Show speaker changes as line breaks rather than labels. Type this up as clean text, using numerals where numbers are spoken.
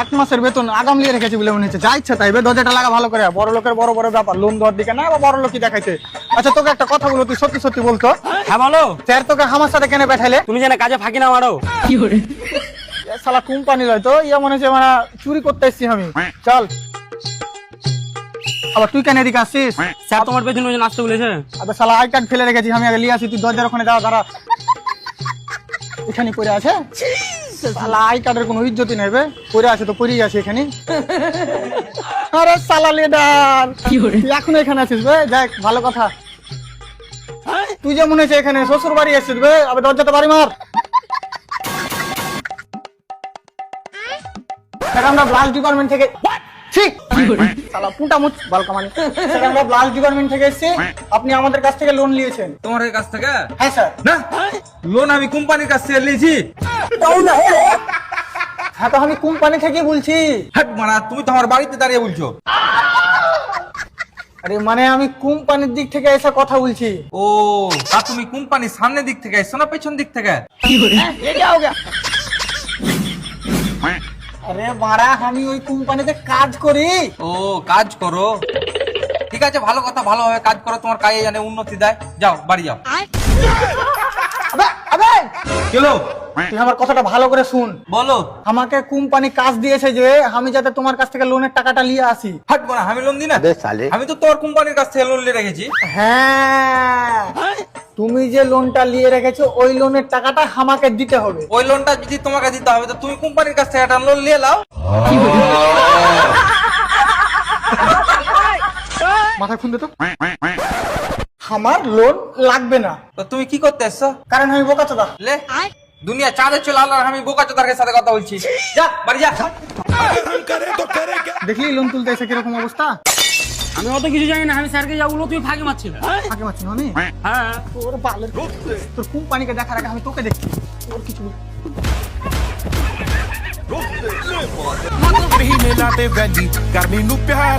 এক মাসের বেতন আগাম লিয়ে রেখেছি বলে মনে হচ্ছে, যা ইচ্ছা তাই দরজাটা লাগা ভালো করে। বড় লোকের বড় বড় ব্যাপার, লোন দেওয়ার দিকে না বা বড় লোকই দেখাইছে। আচ্ছা তোকে একটা কথা বলো, তুই সত্যি সত্যি বলতো।
হ্যাঁ বলো।
স্যার তোকে আমার সাথে কেন পাঠাইলে?
তুমি জানে কাজে ফাঁকি না মারো।
শালা কোম্পানি লয় তো, ইয়া মনে হচ্ছে মানে চুরি করতে এসছি আমি। চল আবার তুই কেন এদিকে আসছিস?
স্যার তোমার পেছনে ওই যে নাচতে বলেছে।
আবে শালা আই কার্ড ফেলে রেখেছি আমি, আগে লিয়ে আসি। তুই দরজার ওখানে যাও, দাঁড়া। এখানে পড়ে আছে শালা, আই কার্ডের কোনো ইজ্জতই নেই বে। পড়ে আছে তো পড়েই আছে এখানে। আরে শালা লিডার, তুই এখনো এখানে আছিস বে? যাক ভালো কথা। তুই যে মনে হচ্ছে এখানে শ্বশুর বাড়ি আসছিস বে। আবে দরজাটা বাড়ি মার। স্যার আমরা ব্লাউজ ডিপার্টমেন্ট থেকে, ঠিক শালা পুটা মুচ বালকামানি। স্যার আমরা ব্লাউজ ডিপার্টমেন্ট থেকে এসেছি, আপনি আমাদের কাছ থেকে লোন নিয়েছেন।
তোমার কাছ থেকে?
হ্যাঁ স্যার।
না, লোন আমি কোম্পানির কাছ থেকে নিয়েছি।
হ্যাঁ তো আমি কোম্পানি থেকে বলছি।
হাট মারা, তুমি তো আমার বাড়িতে দাঁড়িয়ে বলছো।
আরে মানে আমি কোম্পানির দিক থেকে এসে কথা বলছি।
ও, আর তুমি কোম্পানির সামনের দিক থেকে এসছো না পেছন দিক থেকে?
আরে মারা, আমি ওই কোম্পানিতে কাজ করি।
ও, কাজ করো, ঠিক আছে, ভালো কথা, ভালোভাবে কাজ করো, তোমার কাজে জানে উন্নতি দেয়। যাও বাড়ি যাও।
আবে আবে
চলো।
তুই আমার কথাটা ভালো করে শুন।
বলো।
আমাকে কোম্পানি কাজ দিয়েছে যে আমি যাতে তোমার কাছ থেকে লোনের টাকাটা নিয়ে আসি।
হাট মারা, আমি লোন দিই না। আমি তো তোমার কোম্পানির কাছ থেকে লোন নিয়ে রেখেছি।
হ্যাঁ, তুমি যে লোনটা নিয়ে রেখেছো ওই লোনের টাকাটা আমাকে দিতে হবে।
ওই লোনটা যদি তোমাকে দিতে হবে তো তুমি কোম্পানির কাছ থেকে একটা লোন নিয়ে নাও।
মাথা খুলতে তো। আমার লোন লাগবে না।
তো তুমি কি করতে এসছো?
কারণ আমি বোকাচোদা।
লে, দুনিয়া চাঁদে চলে আল্লাহ, আমি বোকা চোদার সাথে কথা বলছি। যা বাড়ি যা।
দেখলি লোন তুলতে এসে কিরকম অবস্থা।
আমি অত কিছু জানি না, আমি স্যারকে যা বলবো তুই ফাঁকি মারছিল।
আগে মারছি না আমি।
হ্যাঁ
তোর বালের, তোর কোম্পানিকে দেখার আগে আমি তোকে দেখছি। তোর কিছু
ਨਹੀਂ ਮਿਲਾਦੇ ਵੈਲੀ ਕਰਨੀ ਨੂੰ ਪਿਆਰ